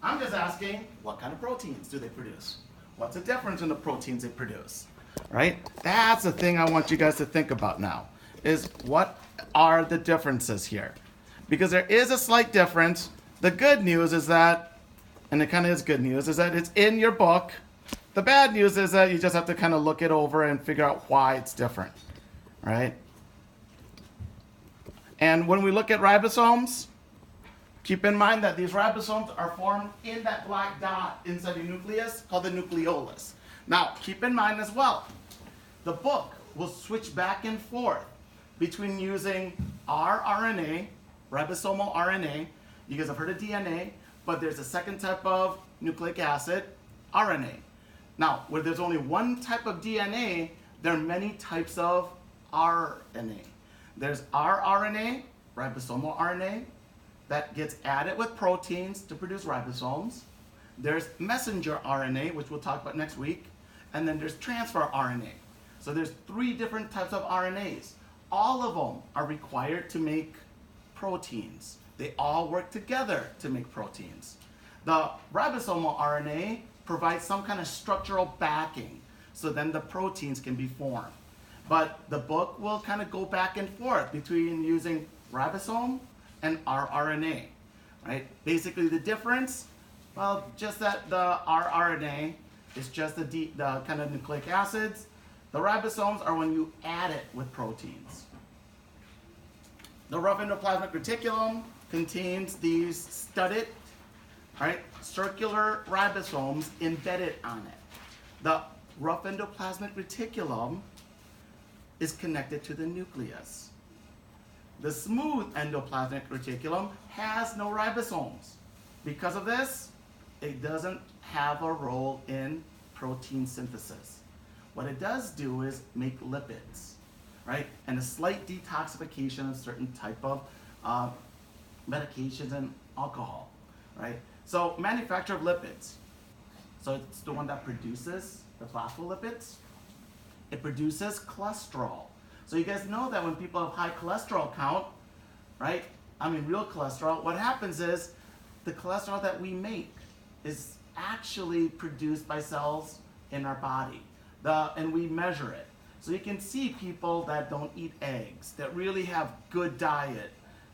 I'm just asking, what kind of proteins do they produce? What's the difference in the proteins they produce? Right? That's the thing I want you guys to think about now, is what are the differences here? Because there is a slight difference. The good news is that, and it kind of is good news, is that it's in your book. The bad news is that you just have to kind of look it over and figure out why it's different, right? And when we look at ribosomes, keep in mind that these ribosomes are formed in that black dot inside the nucleus called the nucleolus. Now, keep in mind as well, the book will switch back and forth between using rRNA, ribosomal RNA. You guys have heard of DNA, but there's a second type of nucleic acid, RNA. Now, where there's only one type of DNA, there are many types of RNA. There's rRNA, ribosomal RNA, that gets added with proteins to produce ribosomes. There's messenger RNA, which we'll talk about next week. And then there's transfer RNA. So there's 3 different types of RNAs. All of them are required to make proteins. They all work together to make proteins. The ribosomal RNA provides some kind of structural backing, so then the proteins can be formed. But the book will kind of go back and forth between using ribosome and rRNA, right? Basically the difference, well, just that the rRNA is just the kind of nucleic acids. The ribosomes are when you add it with proteins. The rough endoplasmic reticulum contains these studded, right, circular ribosomes embedded on it. The rough endoplasmic reticulum is connected to the nucleus. The smooth endoplasmic reticulum has no ribosomes. Because of this, it doesn't have a role in protein synthesis. What it does do is make lipids, right? And a slight detoxification of certain type of medications and alcohol, right? So manufacture of lipids. So it's the one that produces the phospholipids. It produces cholesterol. So you guys know that when people have high cholesterol count, right? I mean real cholesterol, what happens is the cholesterol that we make is actually produced by cells in our body. And we measure it. So you can see people that don't eat eggs, that really have good diet,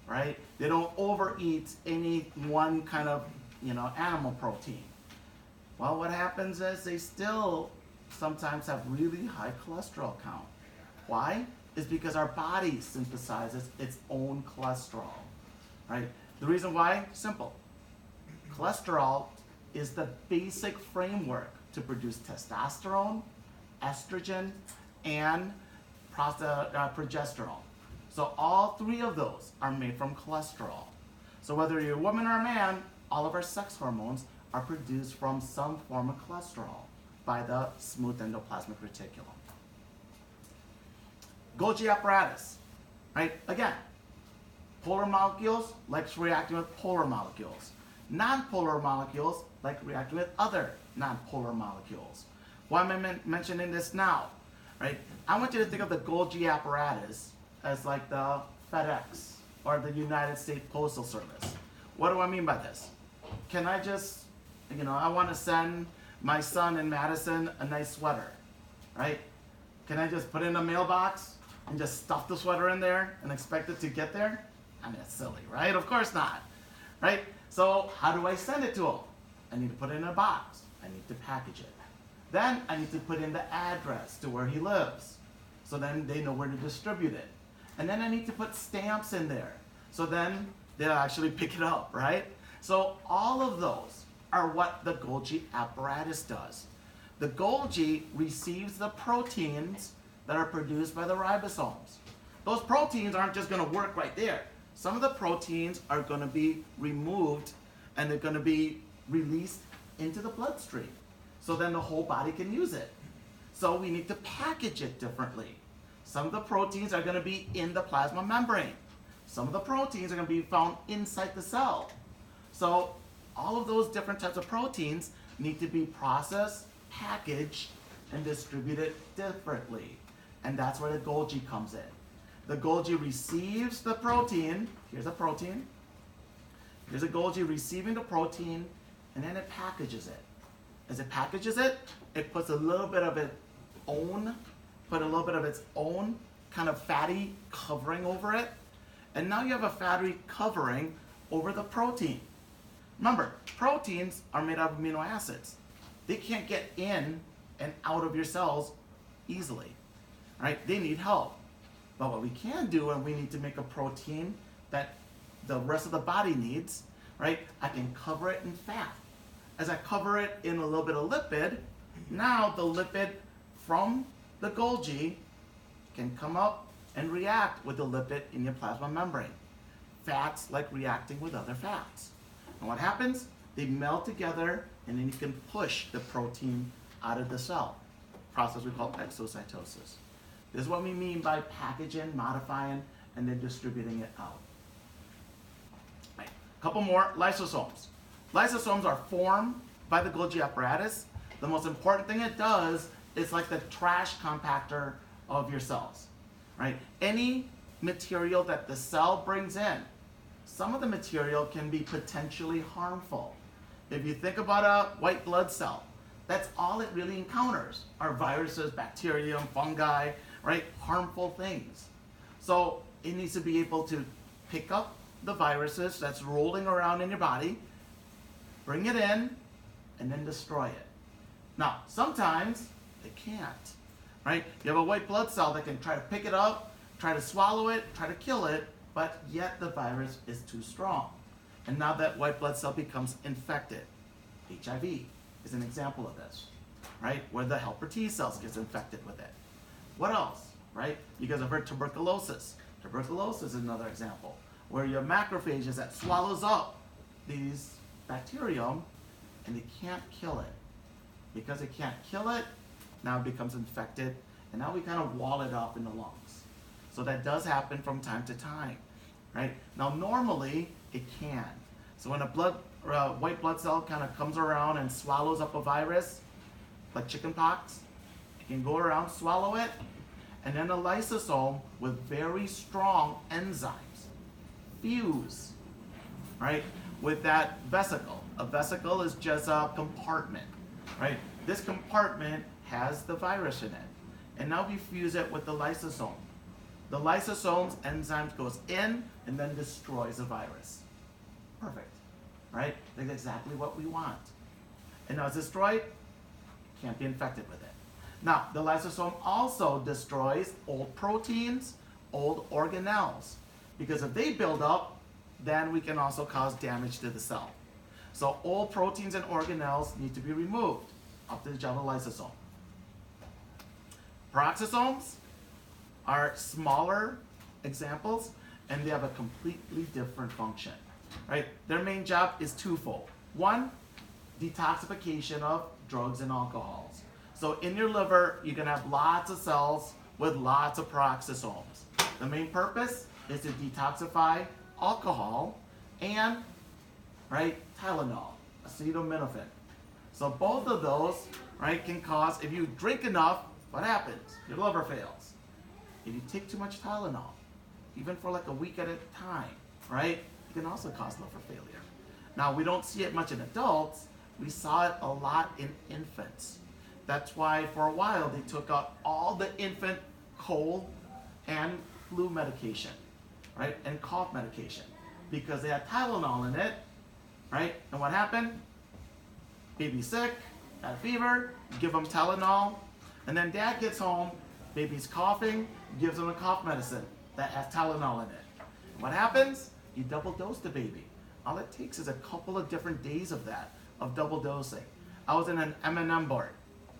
right? They don't overeat any one kind of, animal protein. Well, what happens is they still sometimes have really high cholesterol count. Why? It's because our body synthesizes its own cholesterol, right? The reason why? Simple. Cholesterol is the basic framework to produce testosterone, estrogen, and progesterone. So all 3 of those are made from cholesterol. So whether you're a woman or a man, all of our sex hormones are produced from some form of cholesterol by the smooth endoplasmic reticulum. Golgi apparatus, right? Again, polar molecules likes reacting with polar molecules. Non-polar molecules like reacting with other non-polar molecules. Why am I mentioning this now? Right? I want you to think of the Golgi apparatus as like the FedEx or the United States Postal Service. What do I mean by this? Can I just, I want to send my son in Madison a nice sweater, right? Can I just put it in a mailbox and just stuff the sweater in there and expect it to get there? I mean, it's silly, right? Of course not, right? So how do I send it to him? I need to put it in a box. I need to package it. Then I need to put in the address to where he lives. So then they know where to distribute it. And then I need to put stamps in there. So then they'll actually pick it up, right? So all of those are what the Golgi apparatus does. The Golgi receives the proteins that are produced by the ribosomes. Those proteins aren't just going to work right there. Some of the proteins are going to be removed and they're going to be released into the bloodstream. So then the whole body can use it. So we need to package it differently. Some of the proteins are going to be in the plasma membrane. Some of the proteins are going to be found inside the cell. So all of those different types of proteins need to be processed, packaged, and distributed differently. And that's where the Golgi comes in. The Golgi receives the protein. Here's a protein. Here's a Golgi receiving the protein and then it packages it. As it packages it, it puts a little bit of its own kind of fatty covering over it. And now you have a fatty covering over the protein. Remember, proteins are made out of amino acids. They can't get in and out of your cells easily, right? They need help. But what we can do when we need to make a protein that the rest of the body needs, right? I can cover it in fat. As I cover it in a little bit of lipid, now the lipid from the Golgi can come up and react with the lipid in your plasma membrane. Fats like reacting with other fats. And what happens? They meld together, and then you can push the protein out of the cell. Process we call exocytosis. This is what we mean by packaging, modifying, and then distributing it out. Right. A couple more, lysosomes. Lysosomes are formed by the Golgi apparatus. The most important thing it does is like the trash compactor of your cells. Right? Any material that the cell brings in, some of the material can be potentially harmful. If you think about a white blood cell, that's all it really encounters are viruses, bacterium, fungi, right? Harmful things. So it needs to be able to pick up the viruses that's rolling around in your body, bring it in, and then destroy it. Now, sometimes it can't, right? You have a white blood cell that can try to pick it up, try to swallow it, try to kill it, but yet the virus is too strong. And now that white blood cell becomes infected. HIV is an example of this, right? Where the helper T cells gets infected with it. What else, right? You guys have heard tuberculosis. Tuberculosis is another example, where your macrophages that swallows up these bacterium and they can't kill it. Because it can't kill it, now it becomes infected, and now we kind of wall it off in the lungs. So that does happen from time to time, right? Now normally it can. So when a white blood cell kind of comes around and swallows up a virus, like chickenpox, it can go around, swallow it, and then a lysosome with very strong enzymes fuse, right, with that vesicle. A vesicle is just a compartment, right? This compartment has the virus in it. And now we fuse it with the lysosome. The lysosome's enzymes goes in and then destroys the virus. Perfect, right? That's exactly what we want. And now it's destroyed, can't be infected with it. Now, the lysosome also destroys old proteins, old organelles. Because if they build up, then we can also cause damage to the cell. So old proteins and organelles need to be removed up to the job of the lysosome. Peroxisomes are smaller examples, and they have a completely different function, right? Their main job is twofold. One, detoxification of drugs and alcohols. So in your liver, you can have lots of cells with lots of peroxisomes. The main purpose is to detoxify alcohol and, right, Tylenol, acetaminophen. So both of those, right, can cause, if you drink enough, what happens? Your liver fails. If you take too much Tylenol, even for like a week at a time, right, it can also cause liver failure. Now, we don't see it much in adults. We saw it a lot in infants. That's why for a while they took out all the infant cold and flu medication, right, and cough medication, because they had Tylenol in it, right? And what happened? Baby's sick, had a fever, give them Tylenol, and then dad gets home, baby's coughing, gives them a cough medicine that has Tylenol in it. And what happens? You double dose the baby. All it takes is a couple of different days of that, of double dosing. I was in an M&M board,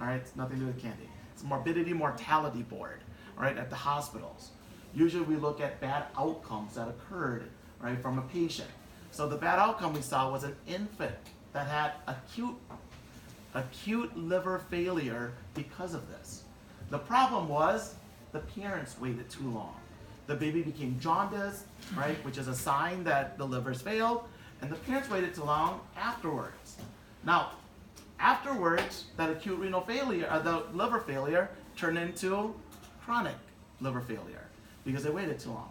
all right? It's nothing to do with candy. It's a morbidity mortality board, right, at the hospitals. Usually we look at bad outcomes that occurred, right, from a patient. So the bad outcome we saw was an infant that had acute liver failure because of this. The problem was the parents waited too long. The baby became jaundiced, right, which is a sign that the liver's failed, and the parents waited too long afterwards. Now, afterwards, that acute renal failure, the liver failure, turned into chronic liver failure because they waited too long,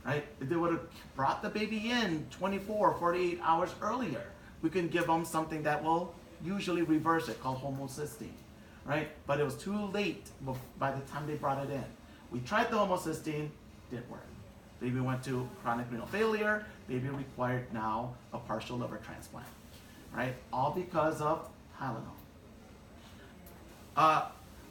right? If they would have brought the baby in 24, 48 hours earlier, we can give them something that will usually reverse it, called homocysteine, right? But it was too late by the time they brought it in. We tried the homocysteine, didn't work. Baby went to chronic renal failure. Baby required now a partial liver transplant, right? All because of Tylenol.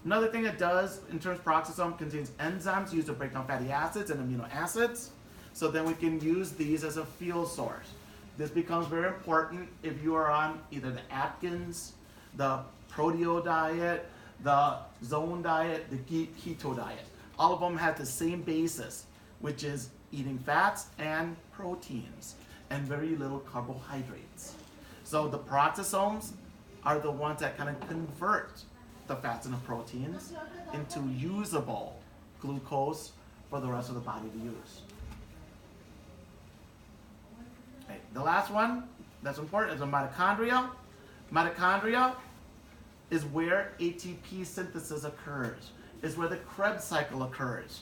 Another thing it does in terms of peroxisome, contains enzymes used to break down fatty acids and amino acids. So then we can use these as a fuel source. This becomes very important if you are on either the Atkins, the Proteo diet, the Zone diet, the keto diet. All of them have the same basis, which is eating fats and proteins and very little carbohydrates. So the peroxisomes are the ones that kind of convert the fats and the proteins into usable glucose for the rest of the body to use. Okay, the last one that's important is the mitochondria. Mitochondria is where ATP synthesis occurs. Is where the Krebs cycle occurs.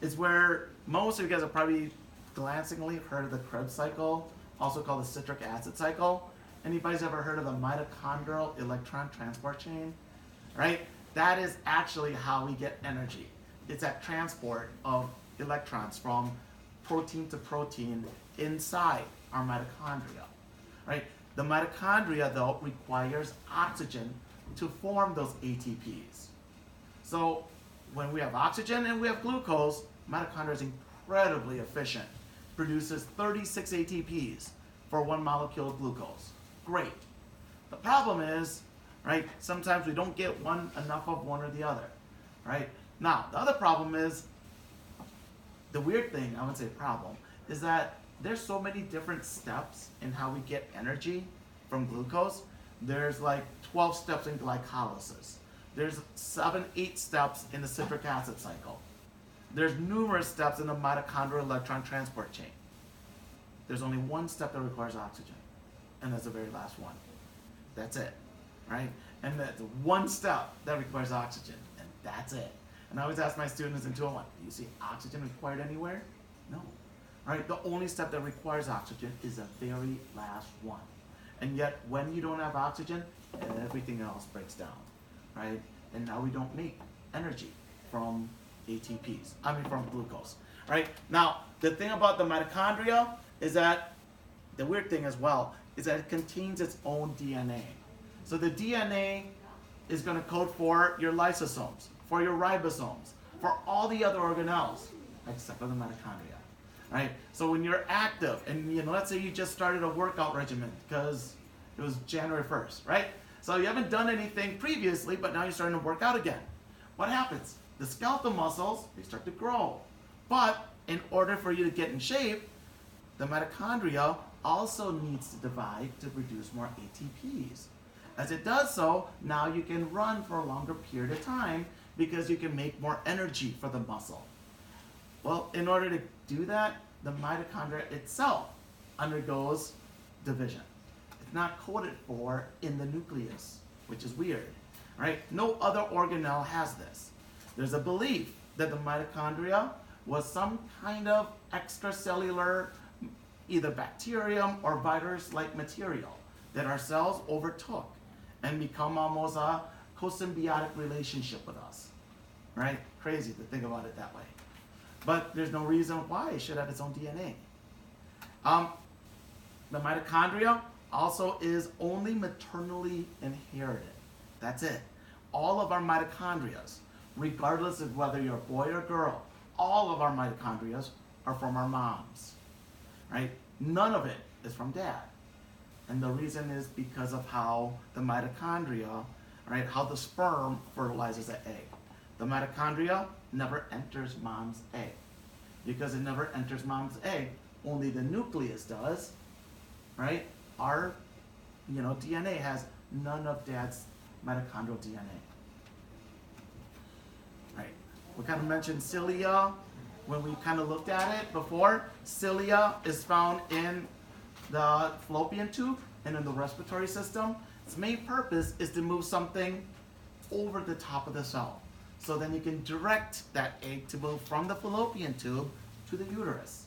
Is where most of you guys have probably glancingly heard of the Krebs cycle, also called the citric acid cycle. Anybody's ever heard of the mitochondrial electron transport chain? Right? That is actually how we get energy. It's that transport of electrons from protein to protein inside our mitochondria. Right? The mitochondria, though, requires oxygen to form those ATPs. So when we have oxygen and we have glucose, mitochondria is incredibly efficient. Produces 36 ATPs for 1 molecule of glucose. Great. The problem is, right, sometimes we don't get enough of one or the other. Right? Now, the other problem is, the weird thing, I wouldn't say problem, is that there's so many different steps in how we get energy from glucose. There's like 12 steps in glycolysis. There's 7, 8 steps in the citric acid cycle. There's numerous steps in the mitochondrial electron transport chain. There's only one step that requires oxygen, and that's the very last one. That's it, right? And that's one step that requires oxygen, and that's it. And I always ask my students in 201, do you see oxygen required anywhere? No. Right? The only step that requires oxygen is the very last one. And yet, when you don't have oxygen, everything else breaks down. Right? And now we don't make energy from ATPs, from glucose. Right? Now, the thing about the mitochondria is that, the weird thing as well, is that it contains its own DNA. So the DNA is going to code for your lysosomes, for your ribosomes, for all the other organelles, except for the mitochondria. Right? So when you're active, and let's say you just started a workout regimen because it was January 1st, right? So you haven't done anything previously, but now you're starting to work out again. What happens? The skeletal muscles, they start to grow. But in order for you to get in shape, the mitochondria also needs to divide to produce more ATPs. As it does so, now you can run for a longer period of time because you can make more energy for the muscle. Well, in order to do that, the mitochondria itself undergoes division. It's not coded for in the nucleus, which is weird, right? No other organelle has this. There's a belief that the mitochondria was some kind of extracellular, either bacterium or virus-like material that our cells overtook and become almost a co-symbiotic relationship with us, right? Crazy to think about it that way. But there's no reason why it should have its own DNA. The mitochondria also is only maternally inherited. That's it. All of our mitochondria, regardless of whether you're a boy or girl, all of our mitochondria are from our moms, right? None of it is from dad. And the reason is because of how the mitochondria, right, how the sperm fertilizes the egg. The mitochondria never enters mom's egg. Because it never enters mom's egg, only the nucleus does, right? Our, DNA has none of dad's mitochondrial DNA. Right. We kind of mentioned cilia when we kind of looked at it before. Cilia is found in the fallopian tube and in the respiratory system. Its main purpose is to move something over the top of the cell. So then you can direct that egg to move from the fallopian tube to the uterus.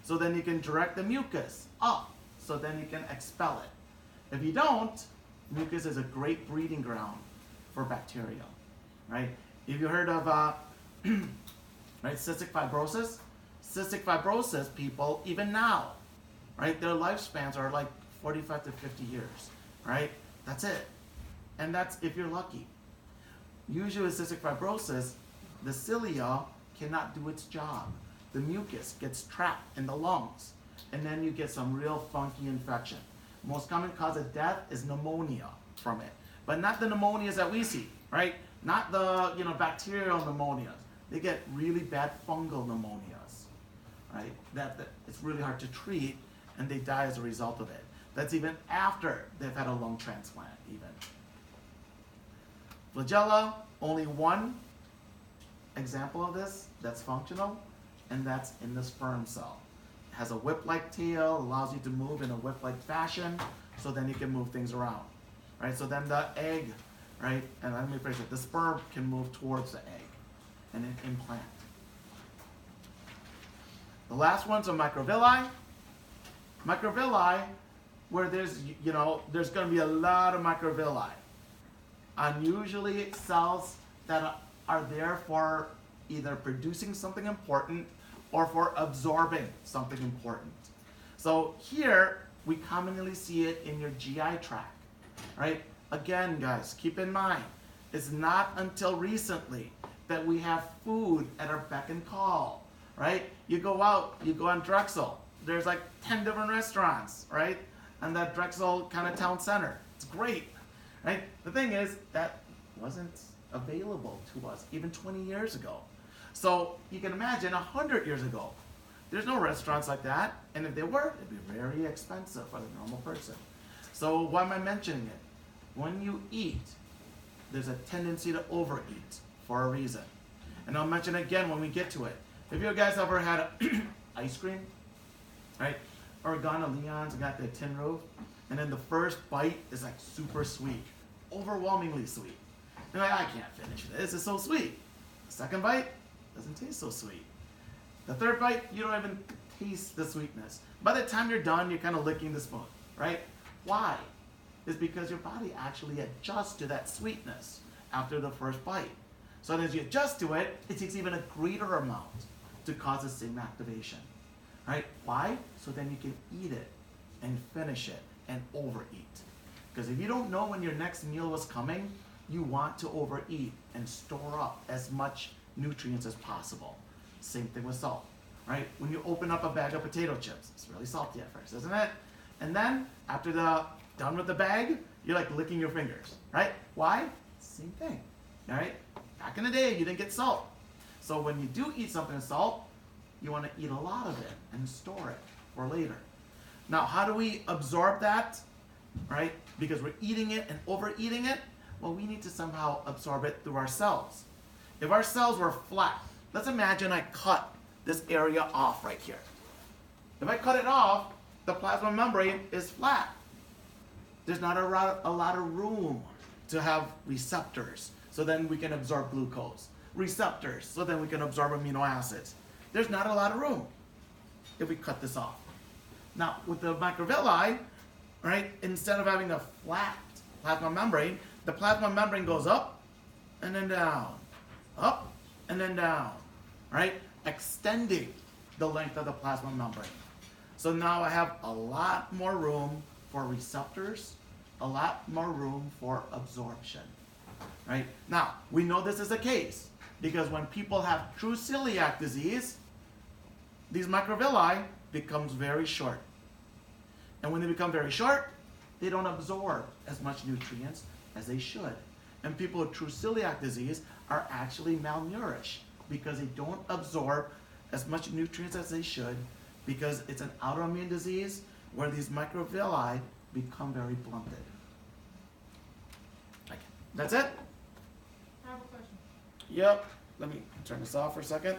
So then you can direct the mucus up, so then you can expel it. If you don't, mucus is a great breeding ground for bacteria, right? If you heard of right, cystic fibrosis? Cystic fibrosis people, even now, right, their lifespans are like 45 to 50 years, right? That's it. And that's if you're lucky. Usually with cystic fibrosis, the cilia cannot do its job. The mucus gets trapped in the lungs, and then you get some real funky infection. Most common cause of death is pneumonia from it, but not the pneumonias that we see, right? Not the bacterial pneumonias. They get really bad fungal pneumonias, right? That it's really hard to treat, and they die as a result of it. That's even after they've had a lung transplant, even. Flagella, only one example of this that's functional, and that's in the sperm cell. It has a whip-like tail, allows you to move in a whip-like fashion, so then you can move things around, right? So then the egg, right, and let me phrase it, the sperm can move towards the egg and then implant. The last one's a microvilli. Microvilli, where there's going to be a lot of microvilli. Unusually cells that are there for either producing something important or for absorbing something important. So here, we commonly see it in your GI tract, right? Again, guys, keep in mind, it's not until recently that we have food at our beck and call, right? You go out, you go on Drexel, there's like 10 different restaurants, right? And that Drexel kind of town center. It's great, right? The thing is, that wasn't available to us even 20 years ago. So you can imagine 100 years ago, there's no restaurants like that. And if they were, it'd be very expensive for the normal person. So why am I mentioning it? When you eat, there's a tendency to overeat for a reason. And I'll mention it again when we get to it. Have you guys ever had ice cream? Right? Organelles-Ribosomes got the tin roof, and then the first bite is like super sweet, overwhelmingly sweet. And like, I can't finish this, it's so sweet. The second bite doesn't taste so sweet. The third bite, you don't even taste the sweetness. By the time you're done, you're kind of licking the spoon, right? Why? It's because your body actually adjusts to that sweetness after the first bite. So as you adjust to it, it takes even a greater amount to cause the same activation. Right? Why? So then you can eat it and finish it and overeat. Because if you don't know when your next meal was coming, you want to overeat and store up as much nutrients as possible. Same thing with salt. Right? When you open up a bag of potato chips, it's really salty at first, isn't it? And then after done with the bag, you're like licking your fingers. Right? Why? Same thing. All right? Back in the day, you didn't get salt. So when you do eat something with salt, you want to eat a lot of it and store it for later. Now, how do we absorb that? Right? Because we're eating it and overeating it. Well, we need to somehow absorb it through our cells. If our cells were flat, let's imagine I cut this area off right here. If I cut it off, the plasma membrane is flat. There's not a lot of room to have receptors, so then we can absorb glucose. Receptors, so then we can absorb amino acids. There's not a lot of room if we cut this off. Now, with the microvilli, right, instead of having a flat plasma membrane, the plasma membrane goes up and then down, up and then down, right, extending the length of the plasma membrane. So now I have a lot more room for receptors, a lot more room for absorption, right? Now, we know this is the case because when people have true celiac disease, these microvilli becomes very short. And when they become very short, they don't absorb as much nutrients as they should. And people with true celiac disease are actually malnourished because they don't absorb as much nutrients as they should because it's an autoimmune disease where these microvilli become very blunted. Okay, that's it? I have a question. Yep. Let me turn this off for a second.